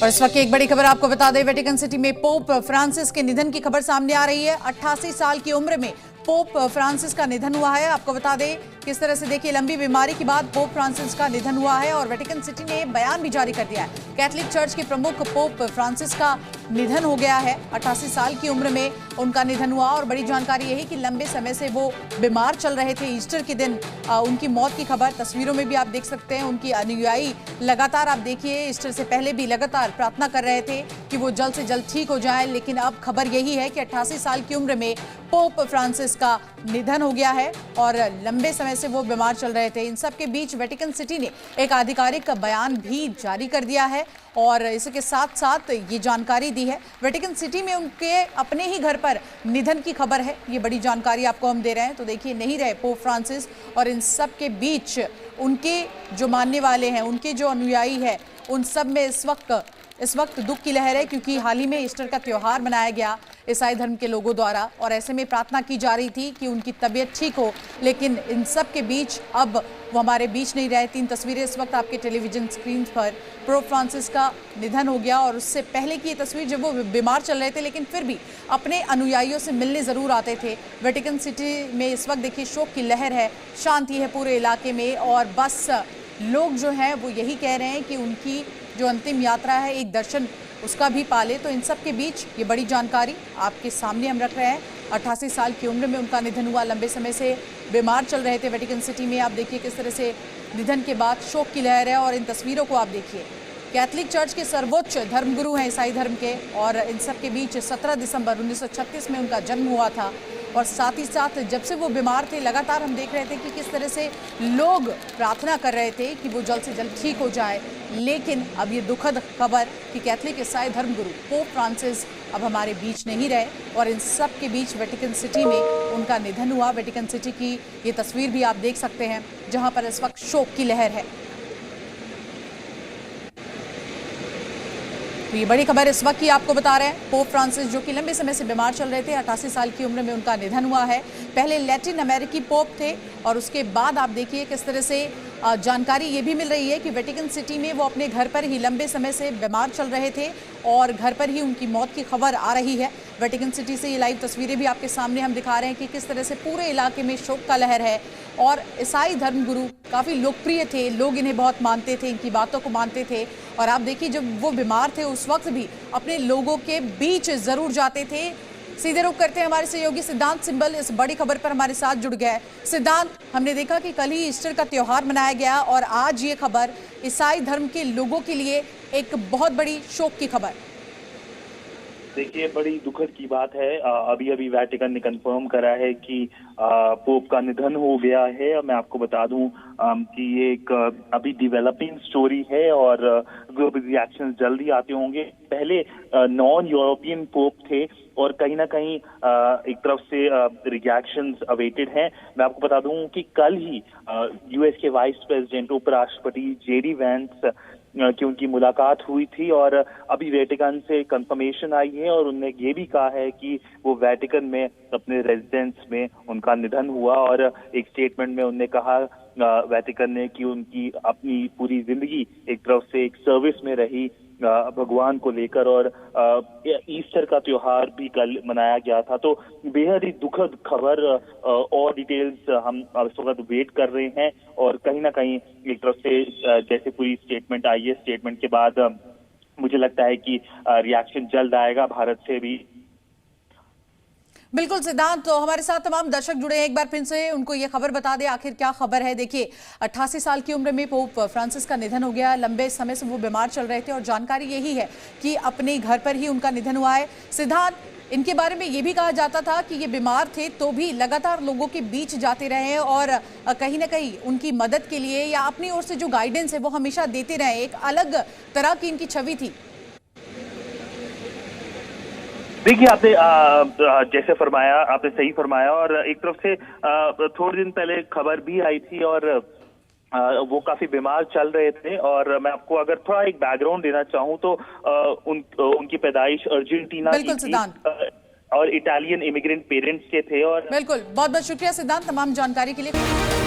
और इस वक्त एक बड़ी खबर आपको बता दें, वेटिकन सिटी में पोप फ्रांसिस के निधन की खबर सामने आ रही है। 88 साल की उम्र में पोप फ्रांसिस का निधन हुआ है। आपको बता दें किस तरह से, देखिए, लंबी बीमारी के बाद पोप फ्रांसिस का निधन हुआ है और वेटिकन सिटी ने बयान भी जारी कर दिया है। कैथलिक चर्च के प्रमुख पोप फ्रांसिस का निधन हो गया है। 88 साल की उम्र में उनका निधन हुआ और बड़ी जानकारी यही कि लंबे समय से वो बीमार चल रहे थे। ईस्टर के दिन उनकी मौत की खबर तस्वीरों में भी आप देख सकते हैं। उनकी अनुयायी लगातार, आप देखिए, ईस्टर से पहले भी लगातार प्रार्थना कर रहे थे कि वो जल्द से जल्द ठीक हो जाएं। लेकिन अब खबर यही है कि 88 साल की उम्र में पोप फ्रांसिस का निधन हो गया है और लंबे समय से वो बीमार चल रहे थे। इन सब के बीच वेटिकन सिटी ने एक आधिकारिक बयान भी जारी कर दिया है और इसके साथ साथ ये जानकारी दी है। वेटिकन सिटी में उनके अपने ही घर पर निधन की खबर है। ये बड़ी जानकारी आपको हम दे रहे हैं। तो देखिए, नहीं रहे पोप फ्रांसिस और इन सब के बीच उनके जो मानने वाले हैं, उनके जो अनुयायी हैं, उन सब में इस वक्त दुख की लहर है, क्योंकि हाल ही में ईस्टर का त्यौहार मनाया गया ईसाई धर्म के लोगों द्वारा और ऐसे में प्रार्थना की जा रही थी कि उनकी तबीयत ठीक हो। लेकिन इन सब के बीच अब वो हमारे बीच नहीं रहे। 3 तस्वीरें इस वक्त आपके टेलीविजन स्क्रीन पर। पोप फ्रांसिस का निधन हो गया और उससे पहले की ये तस्वीर जब वो बीमार चल रहे थे, लेकिन फिर भी अपने अनुयायियों से मिलने ज़रूर आते थे। वेटिकन सिटी में इस वक्त देखिए शोक की लहर है, शांति है पूरे इलाके में और बस लोग जो हैं वो यही कह रहे हैं कि उनकी जो अंतिम यात्रा है, एक दर्शन उसका भी पाले। तो इन सब के बीच ये बड़ी जानकारी आपके सामने हम रख रहे हैं। 88 साल की उम्र में उनका निधन हुआ। लंबे समय से बीमार चल रहे थे वेटिकन सिटी में। आप देखिए किस तरह से निधन के बाद शोक की लहर है और इन तस्वीरों को आप देखिए। कैथलिक चर्च के सर्वोच्च धर्मगुरु हैं ईसाई धर्म के और इन सब के बीच 17 दिसंबर 1936 में उनका जन्म हुआ था और साथ ही साथ जब से वो बीमार थे, लगातार हम देख रहे थे कि किस तरह से लोग प्रार्थना कर रहे थे कि वो जल्द से जल्द ठीक हो जाए। लेकिन अब ये दुखद खबर कि कैथलिक ईसाई धर्मगुरु पोप फ्रांसिस अब हमारे बीच नहीं रहे और इन सब के बीच वेटिकन सिटी में उनका निधन हुआ। वेटिकन सिटी की ये तस्वीर भी आप देख सकते हैं, जहां पर इस वक्त शोक की लहर है। तो ये बड़ी खबर इस वक्त की आपको बता रहे हैं। पोप फ्रांसिस जो कि लंबे समय से बीमार चल रहे थे, 88 साल की उम्र में उनका निधन हुआ है। पहले लैटिन अमेरिकी पोप थे और उसके बाद आप देखिए किस तरह से जानकारी ये भी मिल रही है कि वेटिकन सिटी में वो अपने घर पर ही लंबे समय से बीमार चल रहे थे और घर पर ही उनकी मौत की खबर आ रही है। वेटिकन सिटी से ये लाइव तस्वीरें भी आपके सामने हम दिखा रहे हैं कि किस तरह से पूरे इलाके में शोक का लहर है। और ईसाई धर्मगुरु काफ़ी लोकप्रिय थे, लोग इन्हें बहुत मानते थे, इनकी बातों को मानते थे और आप देखिए जब वो बीमार थे उस वक्त भी अपने लोगों के बीच ज़रूर जाते थे। सीधे रुख करते हैं, हमारे सहयोगी सिद्धांत सिंबल इस बड़ी खबर पर हमारे साथ जुड़ गया है। सिद्धांत, हमने देखा कि कल ही ईस्टर का त्यौहार मनाया गया और आज ये खबर ईसाई धर्म के लोगों के लिए एक बहुत बड़ी शोक की खबर। देखिए, बड़ी दुखद की बात है। अभी अभी वेटिकन ने कंफर्म करा है कि पोप का निधन हो गया है। मैं आपको बता दूं कि ये एक अभी डेवलपिंग स्टोरी है और ग्लोबल रिएक्शंस जल्दी आते होंगे। पहले नॉन यूरोपियन पोप थे और कहीं ना कहीं एक तरफ से रिएक्शंस अवेटेड हैं। मैं आपको बता दूं कि कल ही यूएस के वाइस प्रेसिडेंट उपराष्ट्रपति जेडी वेंस की उनकी मुलाकात हुई थी और अभी वेटिकन से कंफर्मेशन आई है और उन्होंने ये भी कहा है कि वो वेटिकन में अपने रेजिडेंस में उनका निधन हुआ। और एक स्टेटमेंट में उन्होंने कहा वेटिकन ने कि उनकी अपनी पूरी जिंदगी एक तरफ से एक सर्विस में रही भगवान को लेकर और ईस्टर का त्योहार भी कल मनाया गया था। तो बेहद ही दुखद खबर और डिटेल्स हम इस वक्त वेट कर रहे हैं और कहीं ना कहीं एक तरफ से जैसे पूरी स्टेटमेंट आई है, स्टेटमेंट के बाद मुझे लगता है कि रिएक्शन जल्द आएगा भारत से भी। बिल्कुल सिद्धांत, तो हमारे साथ तमाम दर्शक जुड़े हैं, एक बार फिर से उनको ये खबर बता दें आखिर क्या खबर है। देखिए, 88 साल की उम्र में पोप फ्रांसिस का निधन हो गया। लंबे समय से वो बीमार चल रहे थे और जानकारी यही है कि अपने घर पर ही उनका निधन हुआ है। सिद्धांत, इनके बारे में ये भी कहा जाता था कि ये बीमार थे तो भी लगातार लोगों के बीच जाते रहे और कहीं ना कहीं उनकी मदद के लिए या अपनी ओर से जो गाइडेंस है वो हमेशा देते रहे। एक अलग तरह की इनकी छवि थी। देखिए, आपने जैसे फरमाया, आपने सही फरमाया और एक तरफ से थोड़े दिन पहले खबर भी आई थी और वो काफी बीमार चल रहे थे। और मैं आपको अगर थोड़ा एक बैकग्राउंड देना चाहूँ तो उनकी पैदाइश अर्जेंटीना की थी और इटालियन इमिग्रेंट पेरेंट्स के थे। और बिल्कुल, बहुत बहुत शुक्रिया सिद्धांत तमाम जानकारी के लिए।